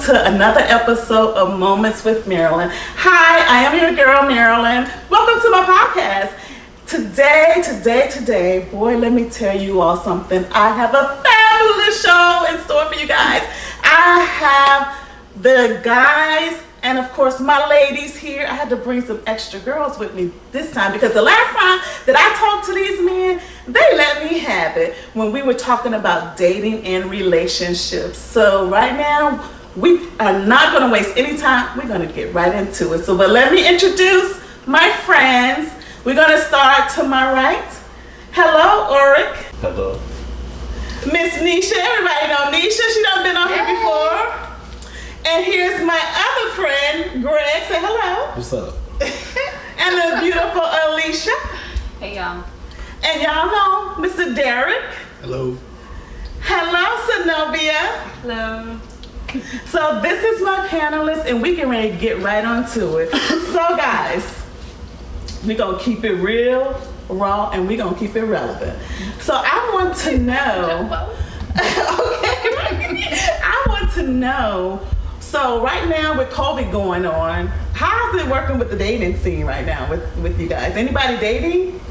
to another episode of Moments with Marilyn. Hi, I am your girl Marilyn. Welcome to my podcast. Today, boy, let me tell you all something. I have a fabulous show in store for you guys. I have the guys and of course my ladies here. I had to bring some extra girls with me this time because the last time that I talked to these men, they let me have it when we were talking about dating and relationships. So right now, we are not going to waste any time. We're going to get right into it. So, but let me introduce my friends. We're going to start to my right. Hello, Ulrich. Hello. Miss Nisha. Everybody know Nisha. She done been on here before. And here's my other friend, Greg. Say hello. What's up? And the beautiful Alicia. Hey, y'all. And y'all know Mr. Derek. Hello. Hello, Zenobia. Hello. So this is my panelist, and we can ready to get right onto it. So guys, we're going to keep it real, raw, and we're going to keep it relevant. So I want to know, I want to know, so right now with COVID going on, how's it working with the dating scene right now with you guys? Anybody dating?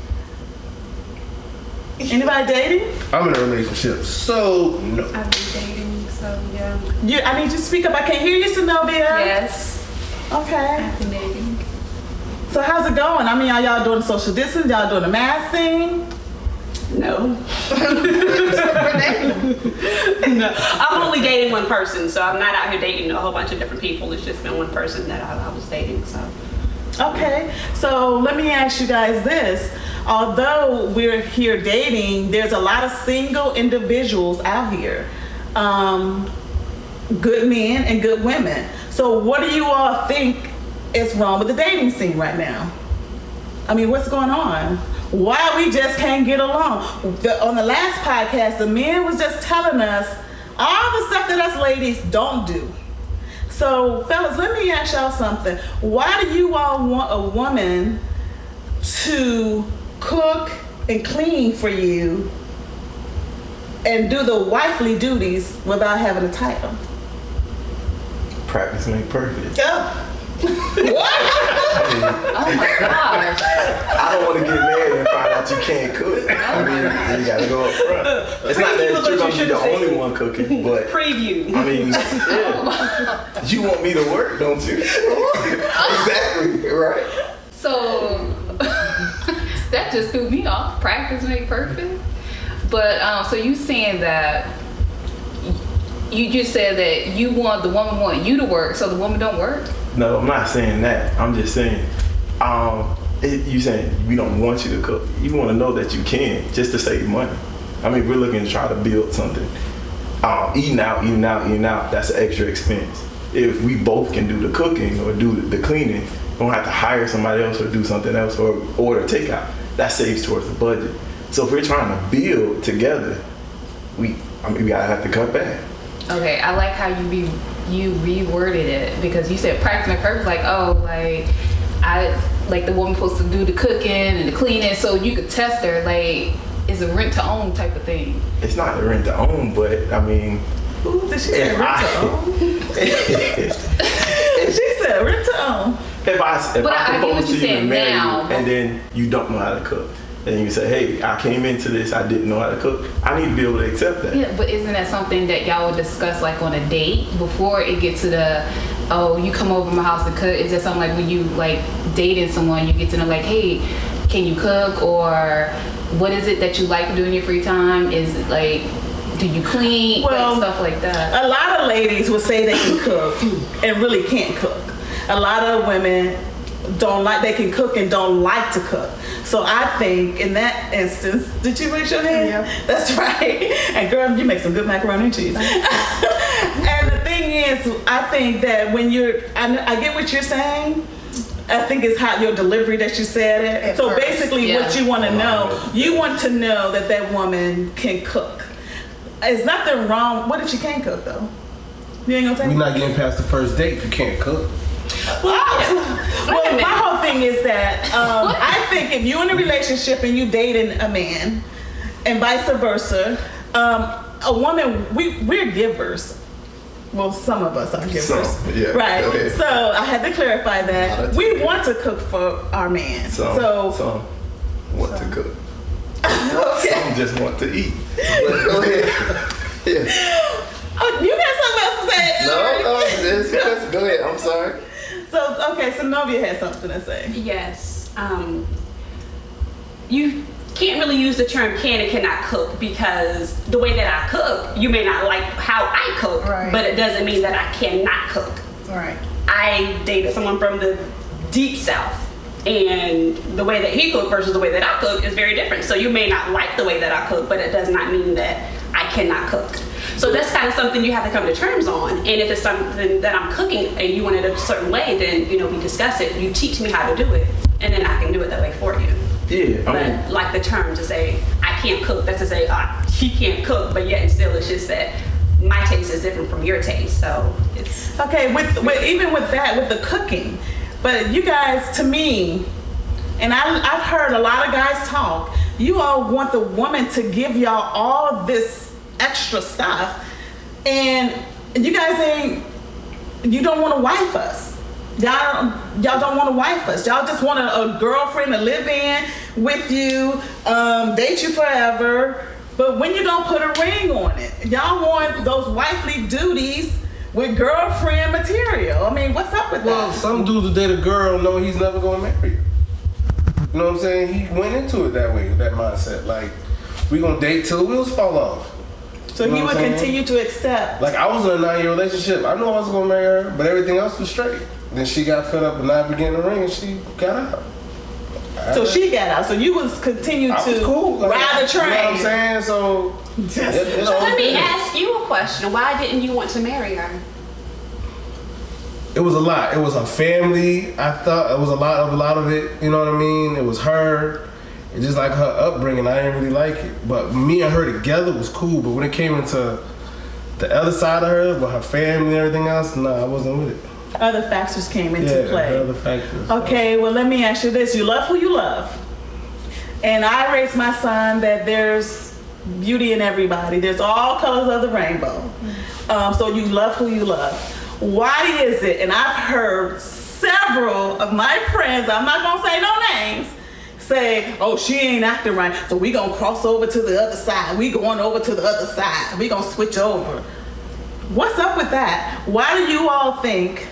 Anybody dating? I'm in a relationship, so no. I've been dating, so yeah. I need you to speak up. I can't hear you, Zenobia. Yes. Okay. I've been dating. So how's it going? I mean, are y'all doing social distance? Y'all doing the mask thing? No. No. I'm only dating one person, so I'm not out here dating a whole bunch of different people. It's just been one person that I was dating, so. Okay. So let me ask you guys this. Although we're here dating, there's a lot of single individuals out here. Good men and good women. So what do you all think is wrong with the dating scene right now? I mean, what's going on? Why we just can't get along? On the last podcast, the men was just telling us all the stuff that us ladies don't do. So fellas, let me ask y'all something. Why do you all want a woman to cook and clean for you and do the wifely duties without having a title? Practice make perfect. Yeah. Oh my gosh. I don't want to get married and find out you can't cook. I mean, you gotta go up front. It's not that you're gonna be the only one cooking, but Preview. I mean, yeah. You want me to work, don't you? Exactly, right? So that just threw me off. Practice make perfect. But so you saying that you just said that the woman want you to work, so the woman don't work? No, I'm not saying that. I'm just saying, you saying we don't want you to cook. You want to know that you can, just to save money. I mean, we're looking to try to build something. Eating out, that's an extra expense. If we both can do the cooking or do the cleaning, we don't have to hire somebody else or do something else or order takeout. That saves towards the budget. So if we're trying to build together, we gotta have to cut back. Okay, I like how you reworded it, because you said practice make perfect, like the woman supposed to do the cooking and the cleaning, so you could test her, like it's a rent to own type of thing. It's not a rent to own, but I mean, Ooh, did she say rent to own? She said rent to own. If I propose to you and marry you, now, and then you don't know how to cook, and you say, hey, I came into this, I didn't know how to cook, I need to be able to accept that. Yeah, but isn't that something that y'all would discuss like on a date before it gets to the, oh, you come over to my house to cook? Is that something like when you like dating someone, you get to know like, hey, can you cook? Or what is it that you like to do in your free time? Is it like, do you clean? Well, like stuff like that. A lot of ladies will say they can cook and really can't cook. A lot of women they can cook and don't like to cook. So I think in that instance, did you raise your hand? Yeah. That's right. And girl, you make some good macaroni and cheese. And the thing is, I think that when I get what you're saying. I think it's how your delivery that you said it. At so first, basically yeah. what you want to know, you want to know that woman can cook. There's nothing wrong. What if she can't cook though? You ain't gonna take We're not getting past the first date if you can't cook. Well, my whole thing is that I think if you're in a relationship and you dating a man, and vice versa, a woman, we're givers. Well, some of us are givers. Some, yeah. Right. Okay. So I had to clarify Oh, that. that's We okay. want to cook for our man. Some want to cook. Okay. Some just want to eat. But go ahead. Yeah. Oh, you got something else to say? No, go ahead. I'm sorry. So, okay, so Novia had something to say. Yes. You can't really use the term can and cannot cook because the way that I cook, you may not like how I cook, Right. but it doesn't mean that I cannot cook. Right. I dated someone from the deep south, and the way that he cooked versus the way that I cook is very different. So you may not like the way that I cook, but it does not mean that I cannot cook. So that's kind of something you have to come to terms on. And if it's something that I'm cooking and you want it a certain way, then we discuss it. You teach me how to do it, and then I can do it that way for you. Yeah. But like the term to say I can't cook, that's to say he can't cook, but yet and still it's just that my taste is different from your taste. So it's Okay, with even with that, with the cooking, but you guys, to me, and I've heard a lot of guys talk, you all want the woman to give y'all all this extra stuff, and you guys you don't want to wife us. Y'all don't want to wife us. Y'all just want a girlfriend to live in with you, date you forever. But when you don't put a ring on it, y'all want those wifely duties with girlfriend material. I mean, what's up with Well, that? some dudes who date a girl know he's never gonna marry her. You know what I'm saying? He went into it that way, with that mindset. Like, we gonna date till the wheels fall off. So You know he what would I'm saying? continue to accept. Like, I was in a 9-year relationship. I knew I wasn't gonna marry her, but everything else was straight. Then she got fed up and not getting the ring, and she got out. So she got out. So you was continue I was to cool. Like, ride the train. You know what I'm saying? So, Just- So let me ask you a question. Why didn't you want to marry her? it was a lot. It was her family. I thought it was a lot of it. You know what I mean? It was her. And just like her upbringing, I didn't really like it. But me and her together was cool. But when it came into the other side of her, with her family and everything else, no, I wasn't with it. Other factors came into play. Other factors. Okay, well, let me ask you this. You love who you love. And I raised my son that there's beauty in everybody. There's all colors of the rainbow. So you love who you love. Why is it, and I've heard several of my friends, I'm not going to say no names, say, oh, she ain't acting right, so we going to cross over to the other side. We going over to the other side. We going to switch over. What's up with that? Why do you all think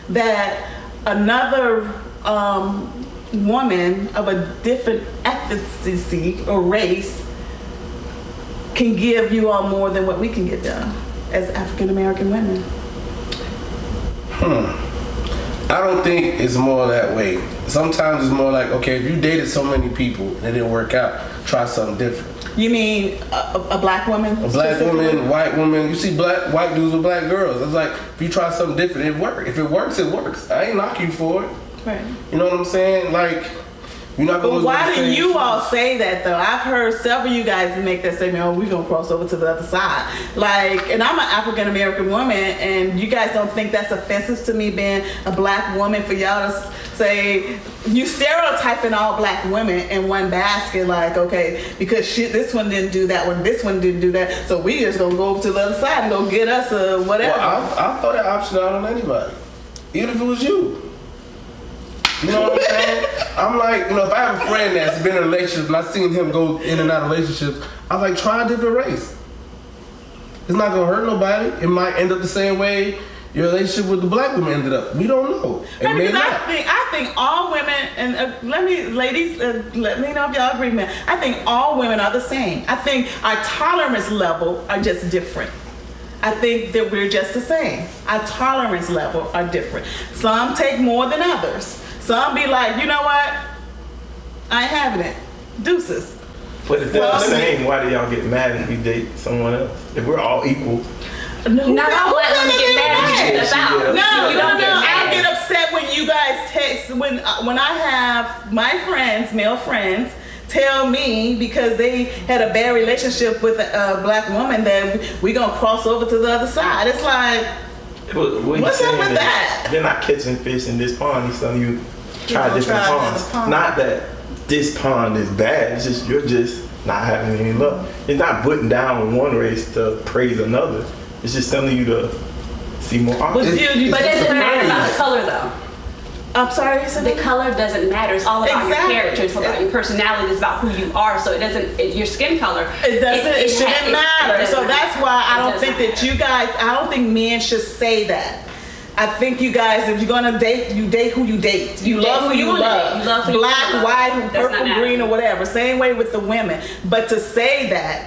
that another woman of a different ethnicity or race can give you all more than what we can get done as African American women? I don't think it's more that way. Sometimes it's more like, okay, if you dated so many people and it didn't work out, try something different. You mean a black woman? A black woman, white woman. You see white dudes with black girls. It's like, if you try something different, it works. If it works, it works. I ain't knocking you for it. Right. You know what I'm saying? Like, you're not going But to. why do you all say that though? I've heard several of you guys make that statement, oh, we're gonna cross over to the other side. Like, and I'm an African American woman, and you guys don't think that's offensive to me being a black woman for y'all to say, you stereotyping all black women in one basket, like, okay, because this one didn't do that one, this one didn't do that, so we just gonna go over to the other side and go get us a whatever. Well, I'll throw that option out on anybody. Even if it was you. You know what I'm saying? I'm like, if I have a friend that's been in a relationship and I've seen him go in and out of relationships, I'm like, try a different race. It's not gonna hurt nobody. It might end up the same way your relationship with the black woman ended up. We don't know. It Right, may because not. I think all women, and ladies, let me know if y'all agree with me. I think all women are the same. I think our tolerance level are just different. I think that we're just the same. Our tolerance level are different. Some take more than others. Some be like, you know what? I ain't having it. Deuces. But if they're Well, the same, why do y'all get mad if we date someone else? If we're all equal, Not all black women get mad at you. That's out. No, You don't get I mad. get upset when you guys text, when I have my friends, male friends, tell me because they had a bad relationship with a black woman that we gonna cross over to the other side. It's like, what he's What's up saying with is that? they're not catching fish in this pond. He's telling you try gonna different try ponds. another pond. Not that this pond is bad. It's just you're just not having any luck. It's not putting down one race to praise another. It's just telling you to see more But options. you- But it It's doesn't a matter phrase. about the color though. I'm sorry, you said The color doesn't matter. It's all about Exactly. your character. It's about your personality. It's about who you are. So it doesn't. Your skin color. It doesn't. It shouldn't matter. doesn't So that's why I It don't doesn't think that matter. you guys. I don't think men should say that. I think you guys, if you're gonna date, you date who you date. You date love who who you you wanna love. date. You love who you Black, wanna love. white, Does not purple, matter. green, or whatever. Same way with the women. But to say that,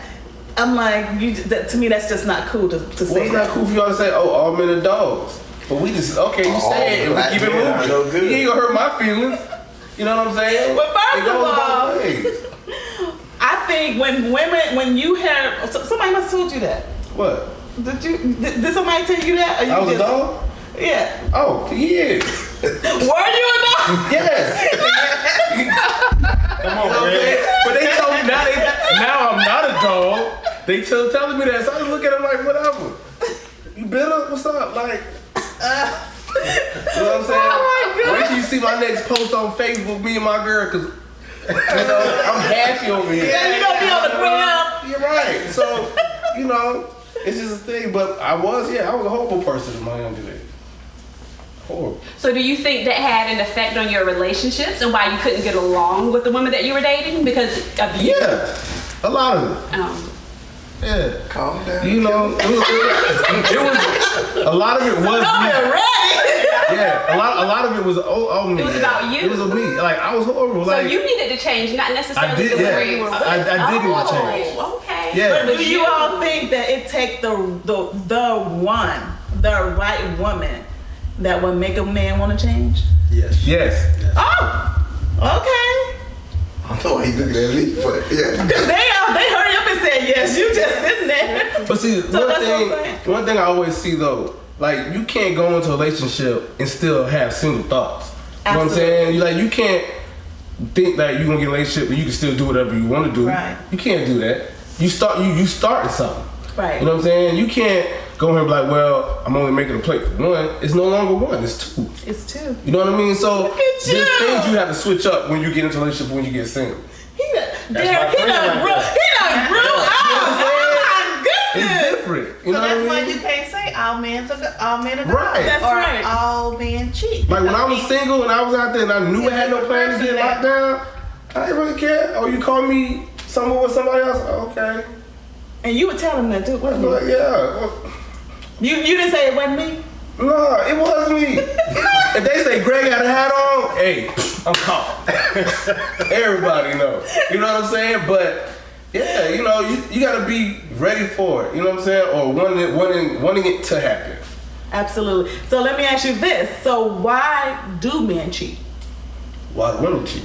I'm like, to me, that's just not cool to Well, say it's that. not cool for y'all to say, oh, all men are dogs. But we just, okay, you say it and we black keep it men are no moving. good. You ain't gonna hurt my feelings. You know what I'm saying? Well, first It goes of all- both ways. I think when you have, somebody must have told you that. What? Did somebody tell you that? Or you I was a just- dog? Yeah. Oh, for years. Were you a dog? Yes. Come on, You know what I'm man. saying? But they told me now I'm not a dog. They telling me that, so I just look at them like, whatever. You bitter? What's up? Like, you know what I'm saying? Oh my God. Wait till you see my next post on Facebook, me and my girl, cause I'm happy over here. Yeah, you gonna be on the ground. You're right. So, it's just a thing. But I was a horrible person in my younger days. Horrible. So do you think that had an effect on your relationships and why you couldn't get along with the women that you were dating because of you? Yeah, a lot of it. Yeah. Calm down. It was a lot of it was Come me. here, ready. Yeah, a lot of it was me. It was about you. It was me. Like I was horrible. So like you needed to change, not necessarily I did, the yeah. way you were. I did need to change. Okay. Yeah. But do you all think that it take the right woman that would make a man want to change? Yes. Oh, okay. I know why you looking at me, but yeah. Cause they hurry up and say yes. You just sitting there. But see, So that's what I'm saying. one thing I always see though, like you can't go into a relationship and still have single thoughts. You know what I'm Absolutely. saying? You can't think that you're gonna get a relationship and you can still do whatever you want to do. Right. You can't do that. You starting something. Right. You know what I'm saying? You can't go here and be like, well, I'm only making a plate for one. It's no longer one. It's two. It's two. You know what I mean? So Look at there's you. things you have to switch up when you get into a relationship when you get single. He done my Derek, friend right grew. He done grew up. Oh my It's goodness. different. You So know that's what why I mean? you can't say all men are Right. That's or right. all men cheat. Like when I was single and I was out there and I knew I had no plan to get locked down, I didn't really care. Oh, you call me somewhere with somebody else? Okay. And you would tell him that too, I'm wasn't like, you? yeah. Well, You didn't say it wasn't me. no, it was me. If they say Greg got a hat on, hey, I'm caught. Everybody know. You know what I'm saying? But yeah, you gotta be ready for it. You know what I'm saying? Or wanting it to happen. Absolutely. So let me ask you this. So why do men cheat? Why the women cheat?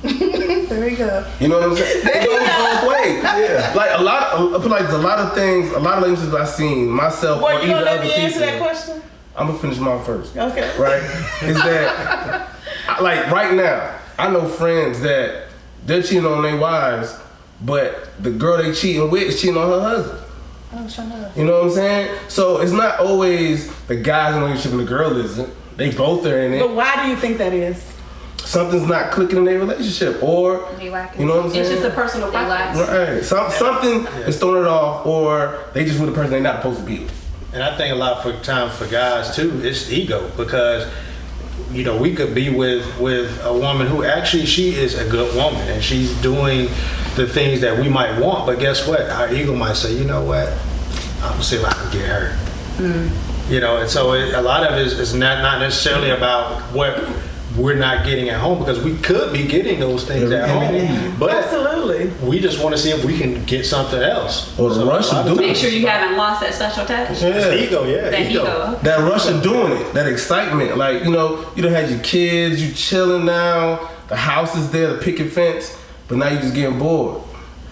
There we go. You know what I'm saying? It goes both ways. Yeah. Like a lot of things, a lot of relationships I've seen myself Well, or you gonna either let other me answer people. that question? I'm gonna finish mine first. Okay. Right? Is that like right now? I know friends that they're cheating on their wives, but the girl they cheating with is cheating on her husband. Oh, shut up. You know what I'm saying? So it's not always the guy's in the relationship and the girl isn't. They both are in it. But why do you think that is? Something's not clicking in their relationship, or They lacking you know what I'm saying? It's just a personal They preference. lack- Right. Something is throwing it off, or they just with a person they're not supposed to be with. And I think a lot for times for guys too, it's ego because we could be with a woman who actually she is a good woman and she's doing the things that we might want, but guess what? Our ego might say, you know what? I'm gonna see if I can get her. And so a lot of it is not necessarily about what we're not getting at home because we could be getting those things at home, but Absolutely. we just want to see if we can get something else. Or the rush of doing Make it. sure you haven't lost that special touch. It's ego, yeah. That ego. That rush of doing it, that excitement. Like, you done had your kids, you chilling now, the house is there, the picket fence, but now you just getting bored.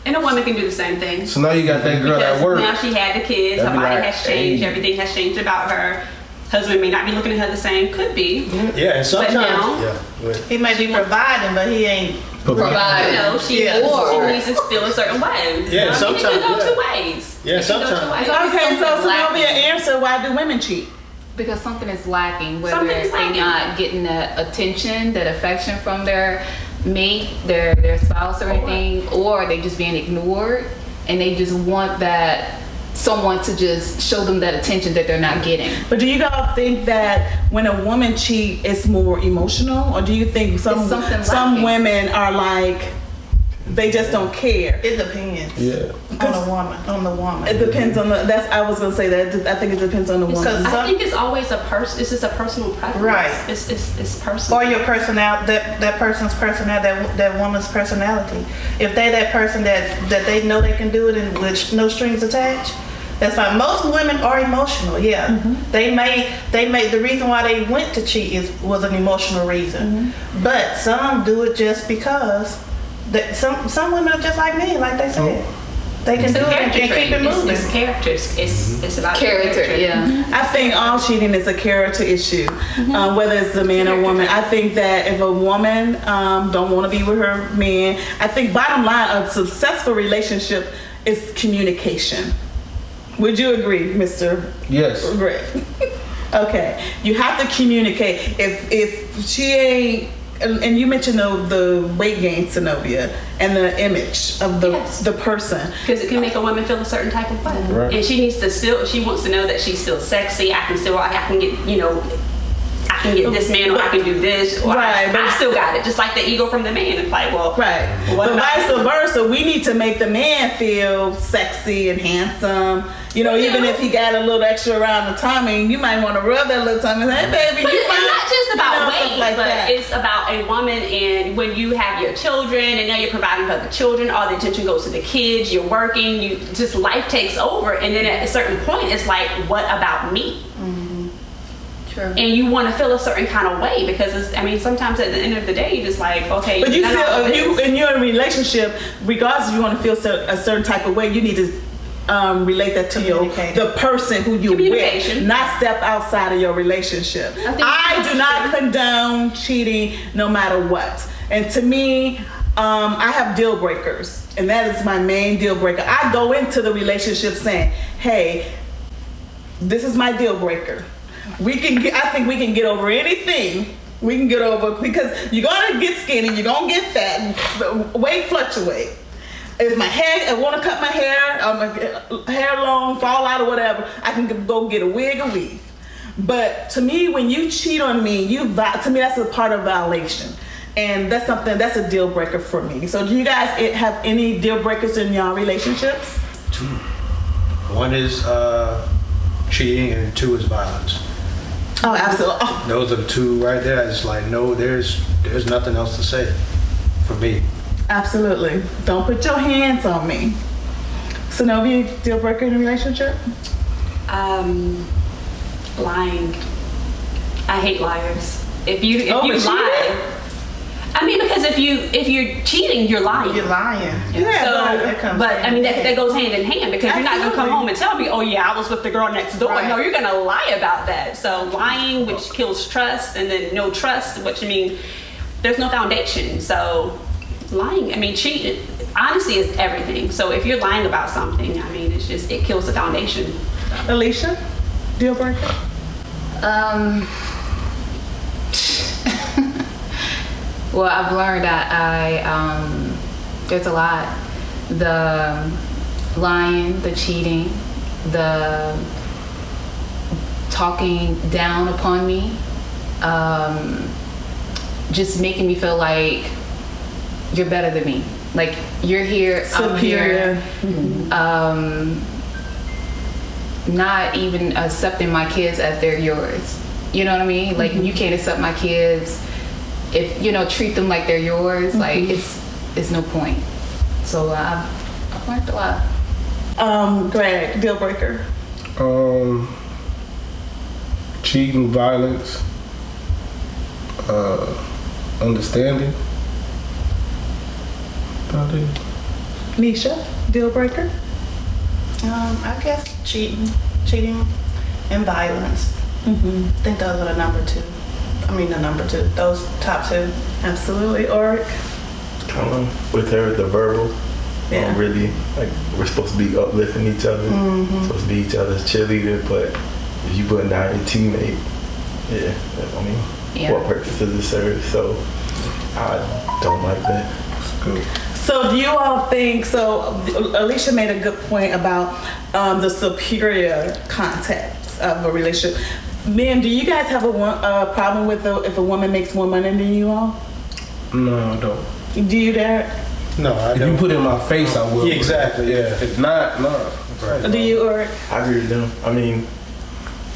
And a woman can do the same thing. So now you got that girl Because at work. now she had the kids, her That'd be body like, has changed, hey. everything has changed about her. Husband may not be looking at her the same, could be. Yeah, and sometimes, now- He may be providing, but he ain't. Provide. She Yeah. needs to feel a certain way. Yeah, It sometimes, can go yeah. two ways. Yeah, It can go two sometimes. ways. Okay, so Something's Sylvia, lacking. answer why do women cheat? Because something is lacking, whether Something's they're lacking. not getting that attention, that affection from their mate, their spouse or anything, or they just being ignored and they just want that someone to just show them that attention that they're not getting. But do you guys think that when a woman cheats, it's more emotional, or do you think It's something some lacking. women are like they just don't care? It depends. Yeah. On the woman. It depends on the. That's I was gonna say that. I think it depends on the woman. Because I think it's always a person. It's just a personal preference. Right. It's personal. Or your personality, that person's personality, that woman's personality. If they that person that they know they can do it and with no strings attached, that's fine. Most women are emotional. Yeah, they may. The reason why they went to cheat was an emotional reason, but some do it just because. Some women are just like me, like they said. They can It's do a it and character keep trait. it moving. It's characters. It's about Character, yeah. I think all cheating is a character issue, whether it's the man or woman. I think that if a woman don't want to be with her man, I think bottom line, a successful relationship is communication. Would you agree, Mr. Yes. Greg? Okay, you have to communicate. If she ain't, and you mentioned the weight gain, Zenobia, and the image of the person. Because it can make a woman feel a certain type of way, Right. and she wants to know that she's still sexy. I can get this man, or I can do this, or Right, but- I still got it. Just like the ego from the man. It's like, well, Right. what But about vice versa, we need to make the man feel sexy and handsome. You know, even if he got a little extra around the tummy, you might want to rub that little tummy. Hey, baby, But you it's fine. not just about You know, weight, stuff like but that. it's about a woman, and when you have your children and now you're providing for the children, all the attention goes to the kids, you're working, life takes over, and then at a certain point it's like, what about me? True. And you want to feel a certain kind of way because sometimes at the end of the day you're just like, okay, But you none of feel this. in your relationship, regardless if you want to feel a certain type of way, you need to relate that to the person who you're with, Communication. not step outside of your relationship. I do not condone cheating no matter what. And to me, I have deal breakers, and that is my main deal breaker. I go into the relationship saying, hey, this is my deal breaker. I think we can get over anything. We can get over, because you're gonna get skinny, you're gonna get fat, weight fluctuate. If I want to cut my hair, my hair long, fall out or whatever, I can go get a wig or weave. But to me, when you cheat on me, to me that's a part of violation, and that's a deal breaker for me. So do you guys have any deal breakers in your relationships? Two. One is cheating, and two is violence. Oh, absolutely. Oh, Those are the two right there. I just like, no, there's nothing else to say for me. absolutely. Don't put your hands on me. Zenobia, deal breaker in a relationship? Lying. I hate liars. If you Oh, but she lie, because if you're cheating, you're lying. You're lying. Yeah, So, but that goes hand in hand, because you're not gonna come Absolutely. home and tell me, oh yeah, I was with the girl next door. Right. No, you're gonna lie about that. So lying, which kills trust, and then no trust, which there's no foundation. So lying, cheating, honesty is everything. So if you're lying about something, it kills the foundation. Alicia, deal breaker? Well, I've learned that there's a lot. The lying, the cheating, the talking down upon me, just making me feel like you're better than me. Like, you're here, I'm Superior. here. Not even accepting my kids as they're yours. You know what I mean? Like, you can't accept my kids. If treat them like they're yours, like it's no point. So I've learned a lot. Greg, deal breaker? Cheating, violence, understanding. About it. Nisha, deal breaker? I guess cheating and violence. I think those are the number two. Those top two. Absolutely. Or With her, the verbal, Yeah. really, like, we're supposed to be uplifting each other, supposed to be each other's cheerleader, but if you putting down your teammate, Yeah. what purpose does it serve? So I don't like that. Good. So do you all think, so Alicia made a good point about the superior context of a relationship. Men, do you guys have a problem with if a woman makes more money than you all? No, I don't. Do you, Derek? No, I If don't. you put it in my face, I will. Yeah, exactly, yeah. If not, no. Right. Do you, or I agree with them. I mean,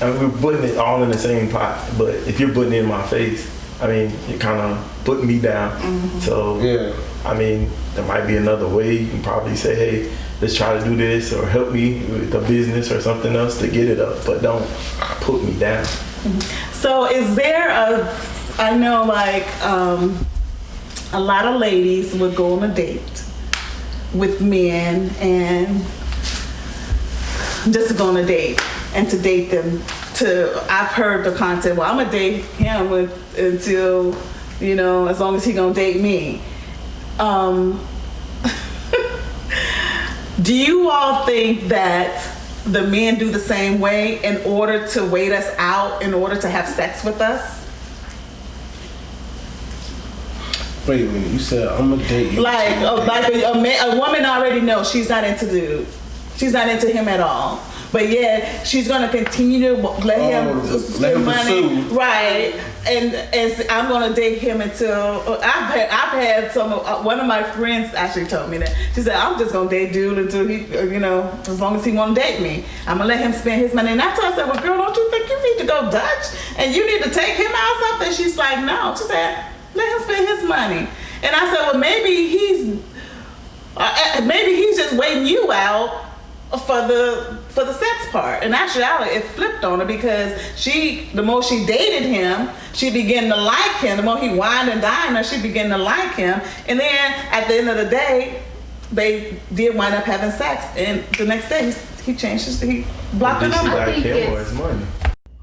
we're putting it all in the same pot, but if you're putting it in my face, I mean, you're kind of putting me down. So, Yeah. I mean, there might be another way. You can probably say, hey, let's try to do this or help me with a business or something else to get it up, but don't put me down. so is there I know like a lot of ladies would go on a date with men and just to go on a date and to date them I've heard the content, well, I'm gonna date him until, you know, as long as he gonna date me. Do you all think that the men do the same way in order to wait us out, in order to have sex with us? Wait a minute. You said I'm gonna date you. Like a woman already knows she's not into dude. She's not into him at all. But yeah, she's gonna continue to let him spend money, pursue. right? And I'm gonna date him until I've had some. One of my friends actually told me that. She said, "I'm just gonna date dude until he, you know, as long as he wanna date me. I'm gonna let him spend his money." And I told her, I said, "Well, girl, don't you think you need to go Dutch and you need to take him out something?" She's like, "No." She said, "Let him spend his money." And I said, "Well, maybe he's just waiting you out for the sex part." In actuality, it flipped on her because the more she dated him, she began to like him. The more he wined and dined her, she began to like him. And then at the end of the day, they did wind up having sex. And the next day, he changed he blocked her Did she number. like think him it's- or his money?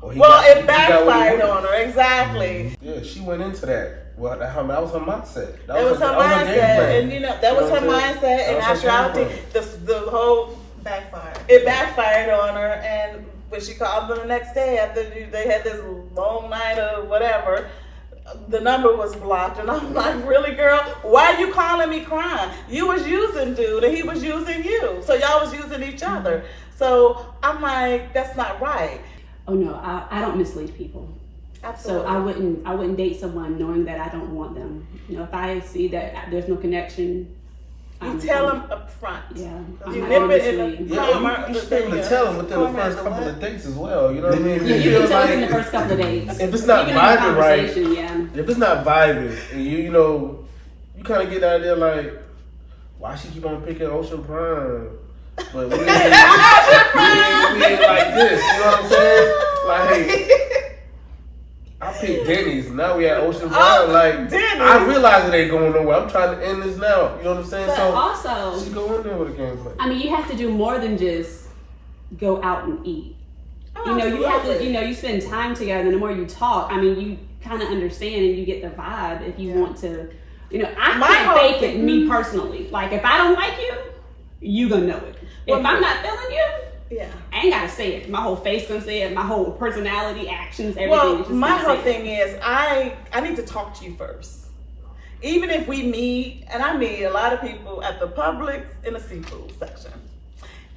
Well, it backfired on her, exactly. Yeah, she went into that. Well, that was her mindset. That was her game mindset, plan. and you know that was You know her what I'm saying? mindset. In That was her game actuality, plan. the whole backfired. It backfired on her, and when she called them the next day after they had this long night or whatever, the number was blocked, and I'm like, "Really, girl? Why are you calling me crying? You was using dude, and he was using you, so y'all was using each other." So I'm like, "That's not right." Oh no, I don't mislead people. Absolutely. So I wouldn't date someone knowing that I don't want them. You know, if I see that there's no connection, You tell them up front. Yeah, You I'm nip not it in misleading. the Yeah, you should be able to tell them within the first couple of dates as well. You know what I mean? Yeah, If you feel can tell like- in the first couple of days. If it's not Even in the vibing right, conversation, yeah. if it's not vibing, and you know, you kind of get out there like, why she keep on picking Ocean Prime? But we ain't like this. You know what I'm saying? Like, hey, I picked Denny's. Now we at Ocean Prime. Like, Denny's. I realize it ain't going nowhere. I'm trying to end this now. You know what I'm saying? But So also, she go in there with a game plan. I mean, you have to do more than just go out and eat. Oh, You know, you have to, absolutely. you know, you spend time together, and the more you talk, I mean, you kind of understand and you get the vibe if you want to, you know, I My can't whole fake it, me personally. Like, if I don't like you, you gonna know it. Well, If I'm not feeling you, Yeah. I ain't gotta say it. My whole face gonna say it, my whole personality, actions, everything. Well, is just my gonna whole say it. thing is I need to talk to you first. Even if we meet, and I meet a lot of people at the Publix in the seafood section.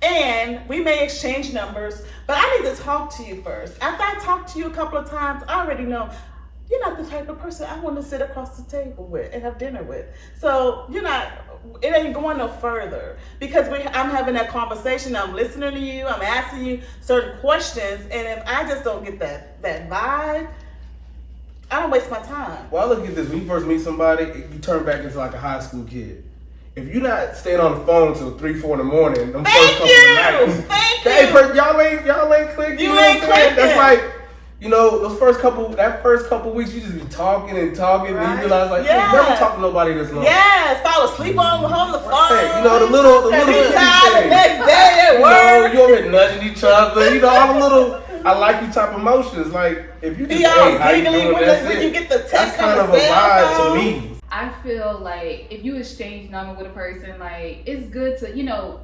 And we may exchange numbers, but I need to talk to you first. After I talk to you a couple of times, I already know you're not the type of person I want to sit across the table with and have dinner with. So it ain't going no further because I'm having that conversation. I'm listening to you. I'm asking you certain questions, and if I just don't get that vibe, I don't waste my time. Well, I look at this. When you first meet somebody, you turn back into like a high school kid. If you're not staying on the phone till 3, 4 in the morning, them Thank first couple you! of nights, Thank that ain't you! y'all ain't clicking. You know ain't what I'm saying? clicking. That's like, you know, that first couple weeks, you just be talking and talking, and Right. you realize like, Yeah. hey, never talk to nobody this long. Yes, fall asleep on the phone. Hey, you know, the little and be things. tired the next day at You know, work. you over here nudging each other. You know, all the little I like you type emotions. Like if you just Be all hey, how you giggly doing? when That's when it. you get the That's text kind on of the a cell vibe phone. to me. I feel like if you exchange number with a person, like it's good to, you know,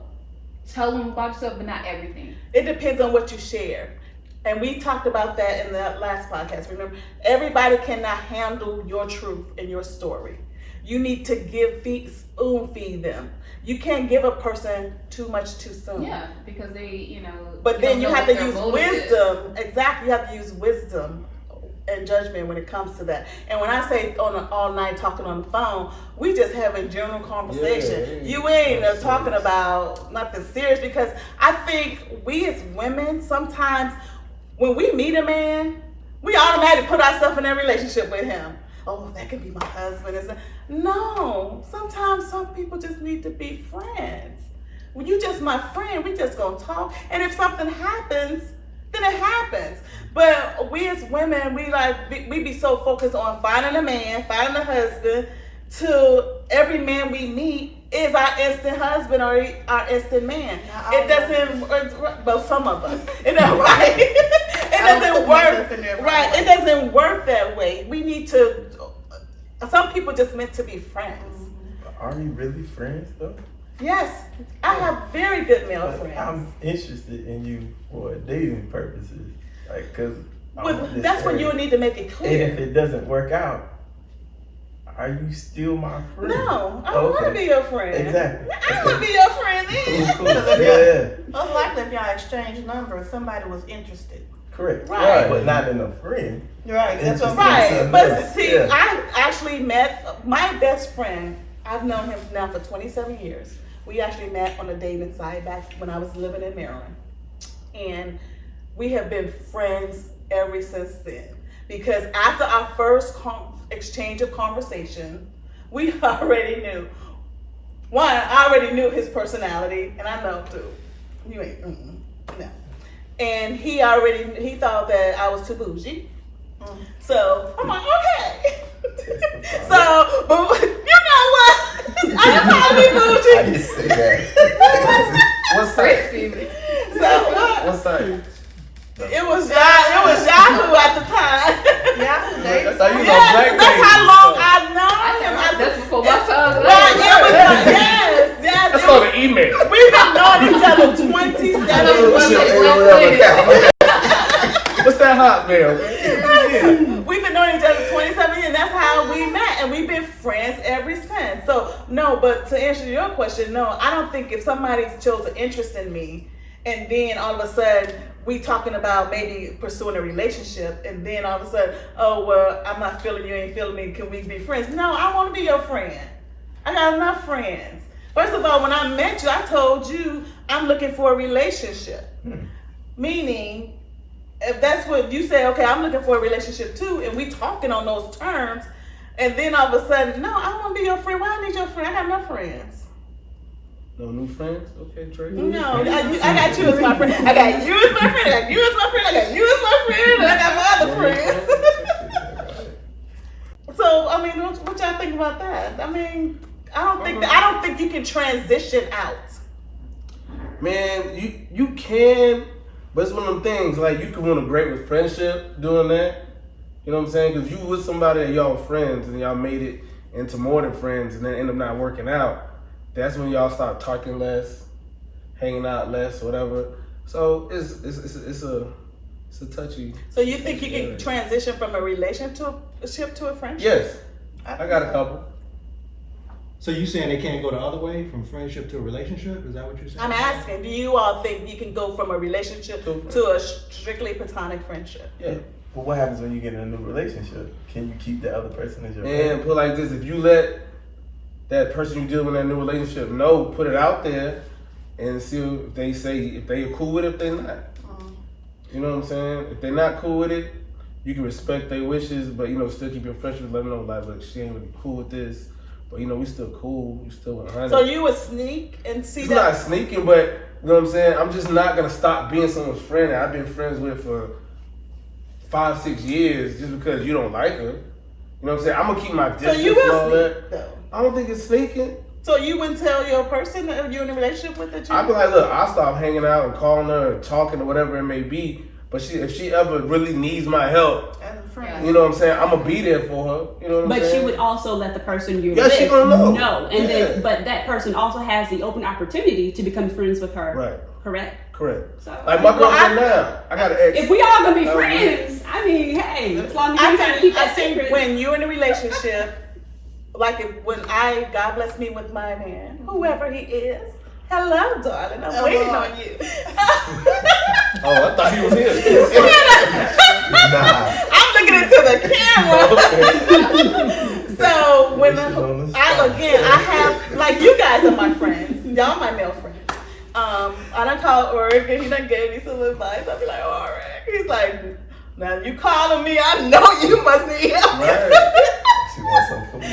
tell them about yourself, but not everything. It depends on what you share. And we talked about that in the last podcast. Remember, everybody cannot handle your truth and your story. You need to feed them. You can't give a person too much too soon. Yeah, because they, But then you don't have know to what use their motive is. wisdom. Exactly, you have to use wisdom and judgment when it comes to that. And when I say all night talking on the phone, we just having general conversation. Yeah, you ain't that's talking serious. about nothing serious, because I think we as women sometimes when we meet a man, we automatically put ourselves in a relationship with him. Oh, that could be my husband. No, sometimes some people just need to be friends. When you just my friend, we just gonna talk. And if something happens, then it happens. But we as women, we be so focused on finding a man, finding a husband, to every man we meet is our instant husband or our instant man. It doesn't, well, some of us, it doesn't, right? It doesn't work, right? It doesn't work that way. We need to, some people just meant to be friends. Are you really friends though? Yes, I have very good male But friends. I'm interested in you for dating purposes, like, cause That's when you need to make it And if clear. it doesn't work out, are you still my friend? No, I don't want to be your friend. Exactly. I don't want to be your friend then. Cool, cool. Yeah, Most likely, if y'all exchange numbers, somebody was interested. correct. Right. But not in a friend. Right. That's what I'm Right, saying. but Yes, see, yeah. I actually met my best friend. I've known him now for 27 years. We actually met on a dating site back when I was living in Maryland. And we have been friends ever since then. Because after our first exchange of conversation, we already knew. One, I already knew his personality, and I know too. You ain't, no. And he thought that I was too bougie. So I'm like, okay. So, but you know what? I call me I bougie. just say that. What's that? So what? What's that? It was Yahoo at the time. Yahoo I dating. thought you was on Yes, Black that's Dating. how long I've known him. That's before my time. Right, it was yes. Let's go to email. We've been knowing each other 27 years. What's that hotmail? man? We've been knowing each other 27 years. That's how we met, and we've been friends ever since. So no, but to answer your question, no, I don't think if somebody shows an interest in me, and then all of a sudden we talking about maybe pursuing a relationship, and then all of a sudden, oh well, I'm not feeling you, ain't feeling me. Can we be friends? No, I want to be your friend. I got enough friends. First of all, when I met you, I told you I'm looking for a relationship. Meaning, if that's what you say, okay, I'm looking for a relationship too, and we talking on those terms, and then all of a sudden, no, I want to be your friend. Why I need your friend? I got no friends. No new friends? Okay, Trey. No, I got you as my friend. I got you as my friend. I got you as my friend. I got you as my friend. And I got my other friends. So, I mean, what y'all think about that? I mean, I don't think you can transition out. Man, you can, but it's one of them things, like, you can want a great friendship doing that. You know what I'm saying? Because you with somebody that y'all were friends and y'all made it into more than friends and then end up not working out. That's when y'all start talking less, hanging out less, whatever. So it's a touchy. So you think you can transition from a relationship to a friendship? Yes, I got a couple. So you saying they can't go the other way from friendship to a relationship? Is that what you're saying? I'm asking, do you all think you can go from a relationship to a strictly platonic friendship? Yeah. But what happens when you get in a new relationship? Can you keep the other person as your And friend? put like this, if you let that person you deal with in that new relationship know, put it out there and see if they say, if they are cool with it, if they're not. You know what I'm saying? If they're not cool with it, you can respect their wishes, but still keep your friendship, let them know, like, look, she ain't really cool with this, but we still cool, we still 100. So you would sneak and see It's that? not sneaking, but you know what I'm saying? I'm just not gonna stop being someone's friend that I've been friends with for 5-6 years just because you don't like her. You know what I'm saying? I'm gonna keep my So distance you and all will that. sneak though. I don't think it's sneaking. So you wouldn't tell your person that you're in a relationship with that you? I'd be like, look, I'll stop hanging out and calling her and talking or whatever it may be. But if she ever really needs my help, As a friend. you know what I'm saying? I'm gonna be there for her. You know what I'm But saying? you would also let the person you're Yeah, with she gonna know. and Yeah. then but that person also has the open opportunity to become friends with her. Right. Correct. Correct. So Like my girlfriend now, I got an ex. if we all gonna be Oh, friends, I mean, hey, as long as you I trying to keep that think secret. when you're in a relationship, like when God bless me with my man, whoever he is. Hello, darling. I'm waiting on you. Oh, I thought he was here. Nah. I'm looking into the camera. So when I have, like, you guys are my friends. Y'all my male friends. I done called Oric and he done gave me some advice. I'll be like, oh, Oric. He's like, now you calling me, I know you must need help. Right. She wants some food.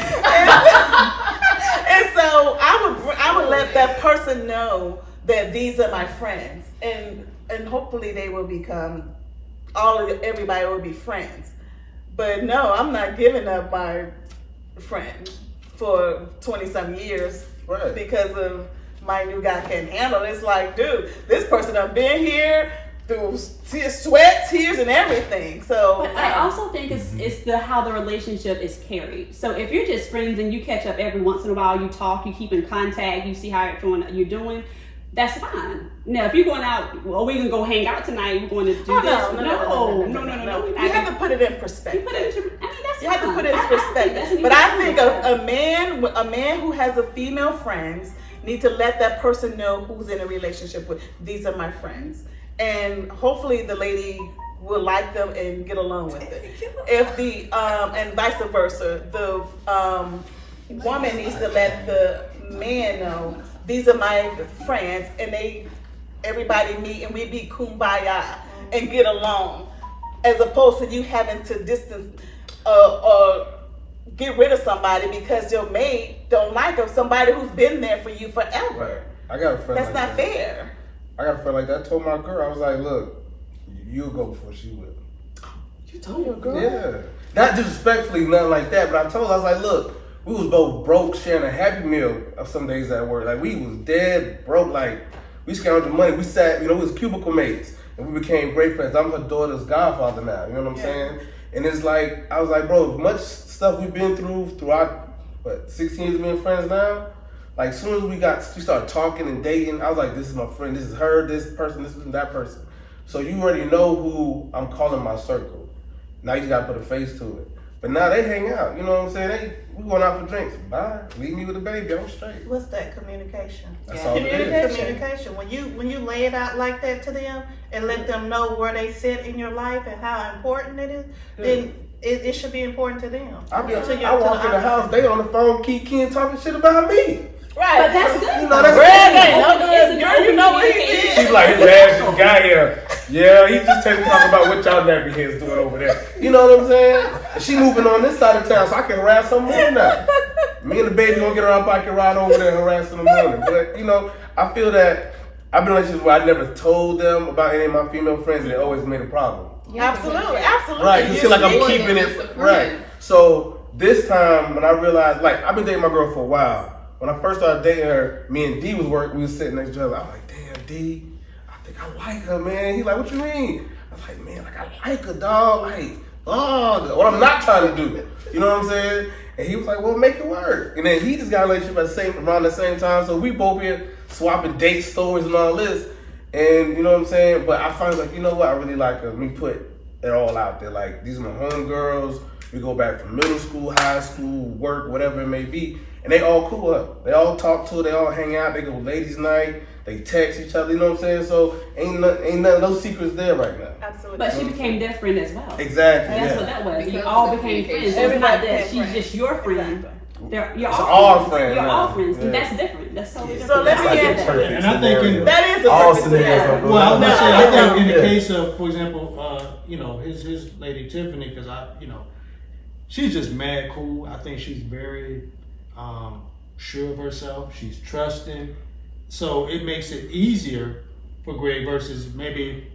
And so I would let that person know that these are my friends, and hopefully they will become everybody will be friends. But no, I'm not giving up my friend for 20-some years Right. because of my new guy can't handle it. It's like, dude, this person done been here through sweat, tears, and everything. So But I also think it's how the relationship is carried. So if you're just friends and you catch up every once in a while, you talk, you keep in contact, you see how you're doing, that's fine. Now, if you're going out, well, we're gonna go hang out tonight, we're going to do this. No. No. You have to put it in perspective. That's You have to fine. put it in I think perspective. that's an But I easy think thing. a man who has a female friends need to let that person know who's in a relationship with. These are my friends, and hopefully the lady will like them and get along with it. If the and vice versa, the woman needs to let the man know these are my friends, and everybody meet and we be kumbaya and get along, as opposed to you having to distance or get rid of somebody because your mate don't like her, somebody who's been there for you forever. Right. I got a friend That's like not that. fair. I got a friend like that. I told my girl, I was like, look, you'll go before she will. You told your girl? Yeah. Not disrespectfully, nothing like that, but I told her, I was like, look, we was both broke, sharing a Happy Meal of some days at work. Like, we was dead broke. Like, we scoundreled money. We sat, we was cubicle mates, and we became great friends. I'm her daughter's godfather now, you know what I'm saying? And it's like, I was like, bro, much stuff we've been throughout, 16 years of being friends now, like, as soon as we started talking and dating, I was like, this is my friend, this is her, this person, this is that person. So you already know who I'm calling my circle. Now you just gotta put a face to it. But now they hang out, you know what I'm saying? We going out for drinks. Bye. Leave me with the baby, I'm straight. What's that? Communication. That's all it is. Communication. When you lay it out like that to them and let them know where they sit in your life and how important it is, then it should be important to them. I walk in the house, they on the phone, keying talking shit about me. Right. But that's good. You know, that's Red good. ain't no good. Girl, you know what he did. She's like, his ass is guy here. Yeah, he just telling me talk about what y'all nappy heads doing over there. You know what I'm saying? She moving on this side of town, so I can harass her more now. Me and the baby gonna get around bike and ride over there and harass in the morning. But I feel that I've been in relationships where I never told them about any of my female friends, and it always made a problem. Absolutely. Right, you feel like I'm more keeping than it just a friend. right. So this time when I realized, like, I've been dating my girl for a while. When I first started dating her, me and D we was sitting next to each other. I was like, damn, D, I think I like her, man. He's like, what you mean? I was like, man, like, I like her, dog. Like, what I'm not trying to do. You know what I'm saying? And he was like, well, make it work. And then he just got a relationship around the same time. So we both here swapping date stories and all this. And you know what I'm saying? But I finally like, you know what? I really like her. Let me put it all out there. Like, these are my homegirls. We go back from middle school, high school, work, whatever it may be. And they all cool up. They all talk to her. They all hang out. They go ladies' night. They text each other. You know what I'm saying? So ain't none no secrets there right now. Absolutely. But she became their friend as well. Exactly. That's yeah. what that was. You Because all of the became friends. communication. So it's not Everybody that became she's friends. just your friend. Exactly. You're It's all all friends You're now. all friends. Yeah. And that's different. That's totally different. So let me Like get a perfect And I think scenario. That is a all perfect scenarios scenario. don't go Well, I was gonna say, I think in the Yeah. case of, for example, his lady Tiffany, because she's just mad cool. I think she's very sure of herself. She's trusting, so it makes it easier for Greg versus maybe,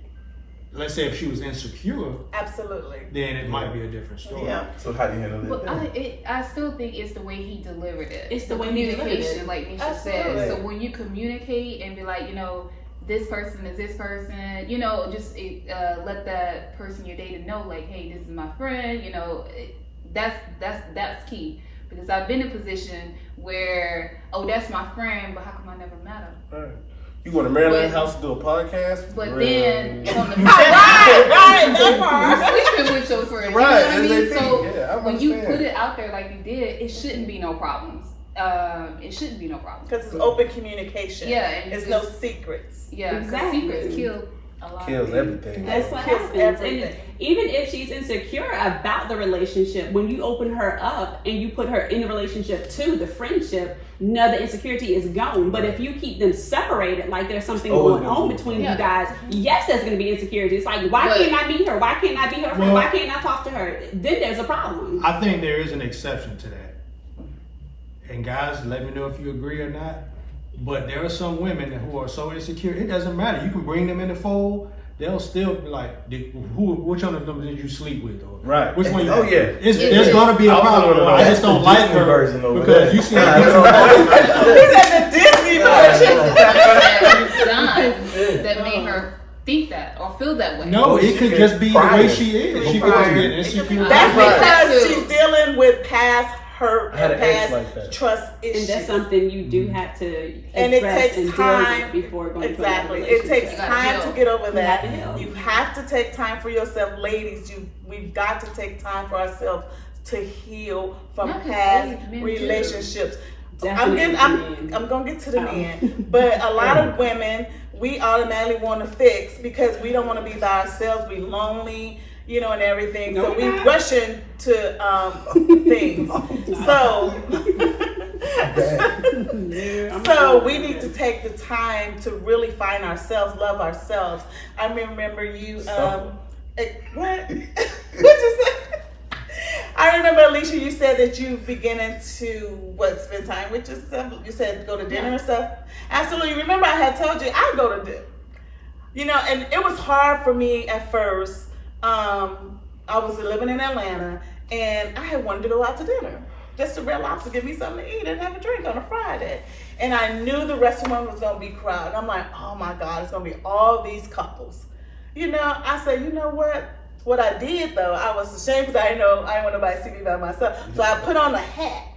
let's say, if she was insecure, Absolutely. then it might be a different story. Yeah. So how do you handle But it? I still think it's the way he delivered it. It's the way he delivered it. communication, like Nisha Absolutely. said. So when you communicate and be like, this person is this person, just let that person you're dating know, like, hey, this is my friend. That's key. Because I've been in a position where, oh, that's my friend, but how come I never met her? Right. You going to Maryland's house to do a podcast? But then on the right, that part. sleeping with your friend. Right, You know what I mean? SAP. So Yeah, I when you understand. put it out there like you did, it shouldn't be no problems. It shouldn't be no problems. Because it's open communication. Yeah, and it's it's- no secrets. Yeah, Exactly. secrets kill a lot. Kills of everything. That's what Kills happens. everything. And even if she's insecure about the relationship, when you open her up and you put her in the relationship too, the friendship, no, the insecurity is gone. But if you keep them separated, like there's something always going gonna on be. between Yeah. you guys, yes, there's going to be insecurity. It's like, why But- can't I be her? Why can't I be her friend? Well- Why can't I talk to her? Then there's a problem. I think there is an exception to that. And guys, let me know if you agree or not. But there are some women who are so insecure, it doesn't matter. You can bring them in the fold. They'll still be like, which one of them did you sleep with? Or Right. which one? Oh, yeah. There's gonna be a I was problem. gonna- I just don't that's like the Disney her version over because there. you see. He's at the Disney version. done that made her think that or feel that way. No, it could just be the way Prior. she is. She could Prior. just be insecure. That's Right. because Too. she's dealing with past hurt I had and an ex past like that. trust And issues. that's something you do have to And it address takes and deal time. with before going Exactly. to another It takes relationship. time to get over that. You have to heal. You have to take time for yourself, ladies. We've got to take time for ourselves to heal from Not just past ladies, men too. relationships. Definitely I'm gonna get to the men, but a lot of women we automatically want to fix because we don't want to be by ourselves. We lonely, you know, and everything. No, So we we're not. rush into things. So we need to take the time to really find ourselves, love ourselves. I remember you. What? What'd you say? I remember, Alicia, you said that you beginning to spend time with yourself. You said go to dinner and stuff. Absolutely. Remember, I had told you I go to dinner. You know, and it was hard for me at first. I was living in Atlanta, and I had wanted to go out to dinner just to Red Lobster, give me something to eat and have a drink on a Friday. And I knew the restaurant was gonna be crowded. I'm like, oh my God, it's gonna be all these couples. You know, I said, you know what? What I did though, I was ashamed because I didn't want nobody to see me by myself. So I put on a hat.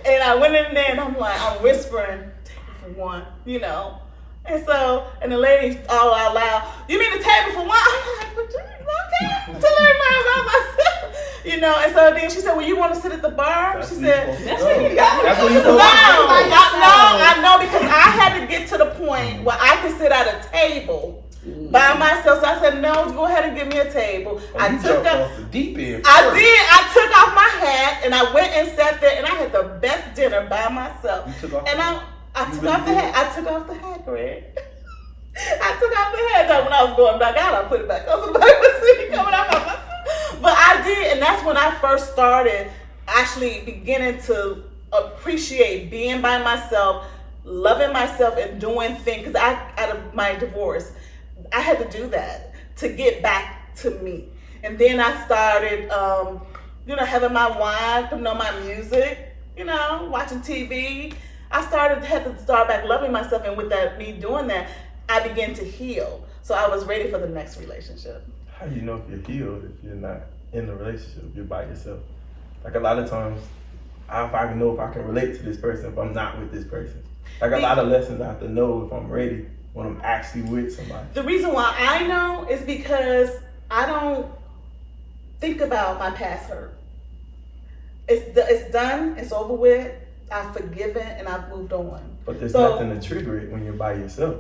And I went in there and I'm whispering, table for one, you know. And the lady all out loud, you mean the table for one? I'm like, but okay, tell everybody about myself. You know, and so then she said, well, you want to sit at the bar? That's She where you said, supposed that's to where go. you got That's where you no, supposed to go. I know because I had to get to the point where I could sit at a table by myself. So I said, no, go ahead and give me a table. I You took jumped up. off the deep end. I first. did. I took off my hat and I went and sat there and I had the best dinner by myself. You took off And the I hat? You took really off the did? hat. I took off the hat, Greg. I took off the hat. Then when I was going back out, I put it back on. Somebody was see me coming out by myself. But I did, and that's when I first started actually beginning to appreciate being by myself, loving myself, and doing things. Because out of my divorce, I had to do that to get back to me. And then I started, having my wine, putting on my music, watching TV. I had to start back loving myself, and with me doing that, I began to heal. So I was ready for the next relationship. How do you know if you're healed if you're not in a relationship, if you're by yourself? Like a lot of times, I can know if I can relate to this person if I'm not with this person. Like a lot of lessons I have to know if I'm ready when I'm actually with somebody. The reason why I know is because I don't think about my past hurt. It's done, it's over with, I've forgiven, and I've moved on. But there's So- nothing to trigger it when you're by yourself.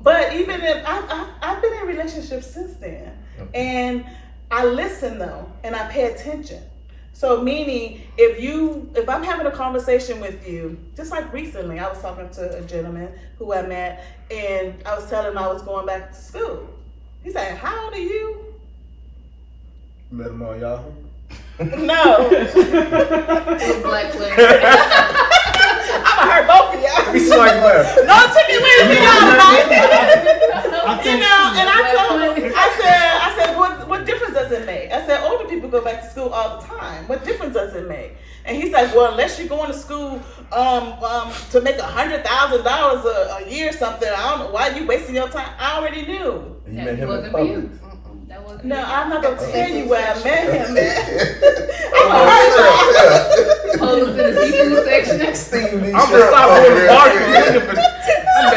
But even if I've been in relationships since then, and I listen though, and I pay attention. So meaning, if I'm having a conversation with you, just like recently, I was talking to a gentleman who I met, and I was telling him I was going back to school. He said, "How old are you?" Met him on Yahoo. No, Black flag. I'ma hurt both of y'all. We swipe left. No ticket with me, y'all, right? I think, And I told him, I said, what difference does it make? I said, older people go back to school all the time. What difference does it make? And he's like, well, unless you're going to school to make $100,000 a year or something, I don't know why you wasting your time. I already knew. You That met him in wasn't for public. you. That wasn't No, for you. I'm not gonna tell you where I met him at. I'ma hurt y'all. Pose in the seafood section. Steve needs I'm your gonna stop phone, doing the man. argument. I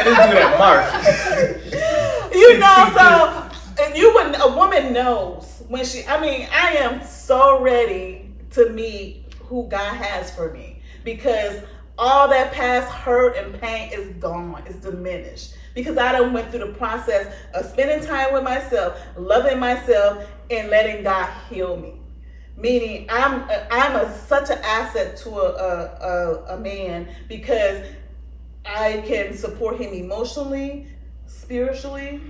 wishing. I mean, I am so ready to meet who God has for me, because all that past hurt and pain is gone, it's diminished. Because I done went through the process of spending time with myself, loving myself, and letting God heal me. Meaning, I'm such an asset to a man, because I can support him emotionally, spiritually,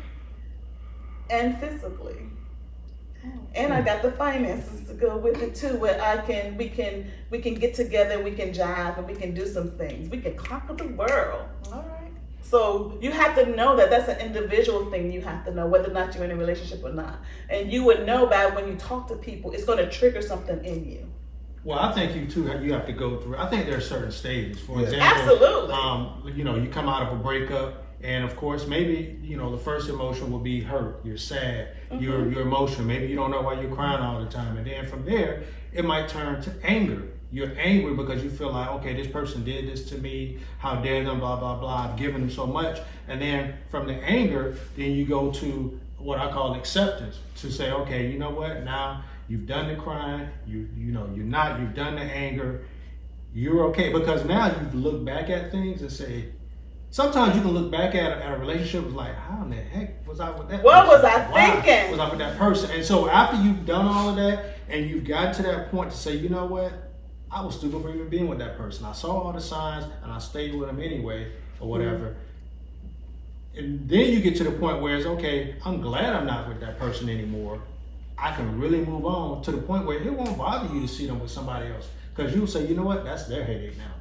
and physically. And I got the finances to go with it too, where we can get together, we can jive, and we can do some things. We can conquer the world. All right. So you have to know that that's an individual thing. You have to know whether or not you're in a relationship or not. And you would know that when you talk to people, it's going to trigger something in you. Well, I think you have to go through. I think there are certain stages. For example, absolutely. You come out of a breakup, and of course, maybe the first emotion will be hurt. You're sad. Mm-hmm. You're emotional. Maybe you don't know why you're crying all the time, and then from there, it might turn to anger. You're angry because you feel like, okay, this person did this to me. How dare them? Blah blah blah. I've given them so much, and then from the anger, then you go to what I call acceptance. To say, okay, you know what? Now you've done the crying. You've done the anger. You're okay, because now you've looked back at things and say. Sometimes you can look back at a relationship and like, how in the heck was I with that What person? was I thinking? Was I with that person? And so after you've done all of that and you've gotten to that point to say, you know what? I was stupid for even being with that person. I saw all the signs and I stayed with him anyway or whatever. And then you get to the point where it's, okay, I'm glad I'm not with that person anymore. I can really move on to the point where it won't bother you to see them with somebody else. Because you'll say, you know what? That's their headache now.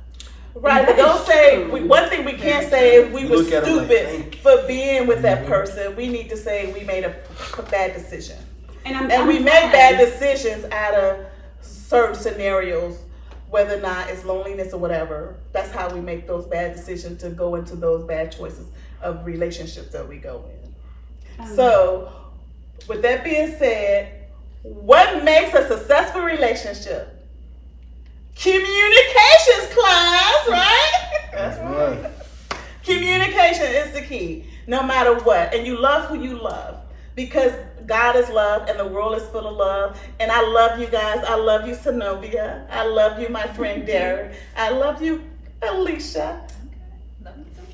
Right, but don't say, one thing we can't say is we were stupid for being with that person. We need to say we made a bad decision. And we make bad decisions out of certain scenarios, whether or not it's loneliness or whatever. That's how we make those bad decisions to go into those bad choices of relationships that we go in. So, with that being said, what makes a successful relationship? Communications class, right? That's right. Communication is the key, no matter what. And you love who you love, because God is love and the world is full of love. And I love you guys. I love you, Zenobia. I love you, my friend Derek. I love you, Alicia.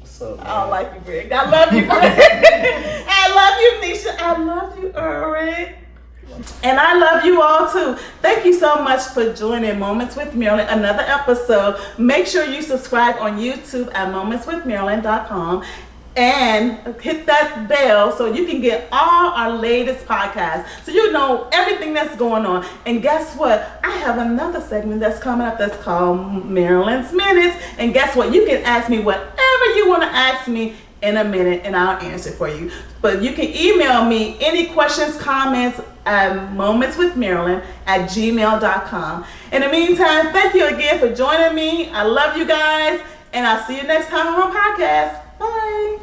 What's up, man? I don't like you, Greg. I love you, Greg. I love you, Nisha. I love you, Eric. And I love you all too. Thank you so much for joining Moments with Marilyn, another episode. Make sure you subscribe on YouTube at momentswithmarilyn.com and hit that bell so you can get all our latest podcasts, so you know everything that's going on. And guess what? I have another segment that's coming up that's called Marilyn's Minutes. And guess what? You can ask me whatever you want to ask me in a minute and I'll answer for you. But you can email me any questions, comments at momentswithmarilyn@gmail.com. In the meantime, thank you again for joining me. I love you guys, and I'll see you next time on my podcast. Bye.